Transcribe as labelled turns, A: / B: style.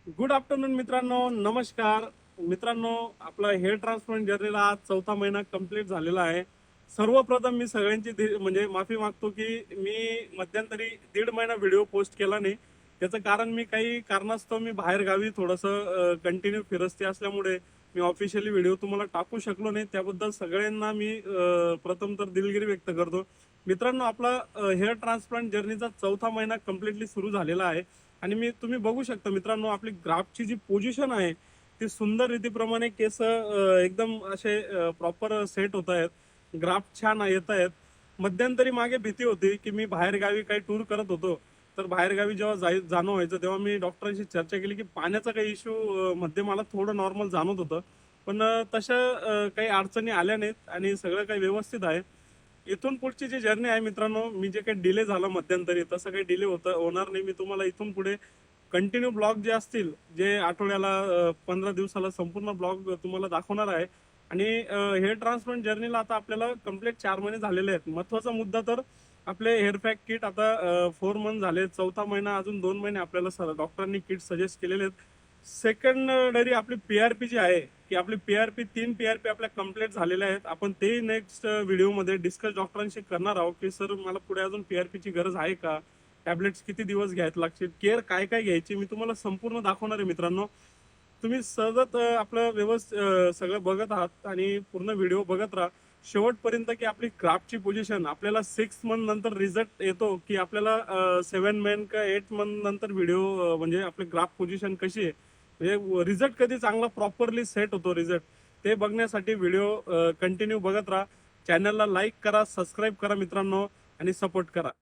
A: Good afternoon मित्रांनो, नमस्कार मित्रांनो. आपला हेअर ट्रान्सप्लांट जर्नीला आज 4था महिना कंप्लीट झालेला आहे. सर्वप्रथम मी सगळ्यांची म्हणजे माफी मागतो की मी मध्यंतरी 1.5 महिना व्हिडिओ पोस्ट केला नाही. त्याचं कारण मी काही कारणास्तव मी बाहेर गावी थोडंसं कंटिन्यू फिरस्ते असल्यामुळे मी ऑफिशियली व्हिडिओ तुम्हाला टाकू शकलो नाही. त्याबद्दल सगळ्यांना मी प्रथम तर दिलगिरी व्यक्त करतो. मित्रांनो, आपला हेअर ट्रान्सप्लांट जर्नीचा 4था महिना कम्प्लिटली सुरू झालेला आहे. आणि तुम्ही बघू शकता मित्रांनो, आपली ग्राफची जी पोझिशन आहे ती सुंदर रीतीप्रमाणे केस एकदम असे प्रॉपर सेट होत आहेत. ग्राफ छान येत आहेत. मध्यंतरी मागे भीती होती की मी बाहेर गावी काही टूर करत होतो, तर बाहेर गावी जेव्हा जाणं व्हायचं तेव्हा मी डॉक्टरांशी चर्चा केली की पाण्याचा काही इश्यू मध्ये मला थोडं नॉर्मल जाणवत होतं. पण तशा काही अडचणी आल्या नाहीत आणि सगळं काही व्यवस्थित आहे. इथून पुढची जी जर्नी आहे मित्रांनो, मी जे काही डिले झाला मध्यंतरी तसं काही डिले होणार नाही. मी तुम्हाला इथून पुढे कंटिन्यू ब्लॉग जे असतील, जे आठवड्याला 15 दिवसाला संपूर्ण ब्लॉग तुम्हाला दाखवणार आहे. आणि हेअर ट्रान्सप्लांट जर्नीला आता आपल्याला कम्प्लीट 4 महिने झालेले आहेत. महत्वाचा मुद्दा तर आपले हेअर पॅक किट आता 4 मंथ झाले. 4था महिना अजून 2 महिने आपल्याला डॉक्टरांनी किट सजेस्ट केलेले आहेत. सेकंडरी आपली पीआरपी जी आहे की आपली पीआरपी 3 पीआरपी आपल्या कम्प्लीट झालेल्या आहेत. आपण ते नेक्स्ट व्हिडिओमध्ये डिस्कस डॉक्टरांशी करणार आहोत की सर मला पुढे अजून पीआरपीची गरज आहे का, टॅबलेट्स किती दिवस घ्यायला लागतील, केअर काय काय घ्यायची मी तुम्हाला संपूर्ण दाखवणार आहे. मित्रांनो, तुम्ही सतत आपलं व्यवस्थित सगळं बघत आहात आणि पूर्ण व्हिडिओ बघत राहा शेवटपर्यंत की आपली ग्राफची पोझिशन आपल्याला 6 मंथ नंतर रिझल्ट येतो की आपल्याला 7 मंथ का 8 मंथ नंतर व्हिडिओ म्हणजे आपली ग्राफ पोझिशन कशी आहे, म्हणजे रिझल्ट कधी चांगला प्रॉपरली सेट होतो रिझल्ट, ते बघण्यासाठी व्हिडिओ कंटिन्यू बघत राहा. चॅनलला लाईक करा, सबस्क्राईब करा मित्रांनो आणि सपोर्ट करा.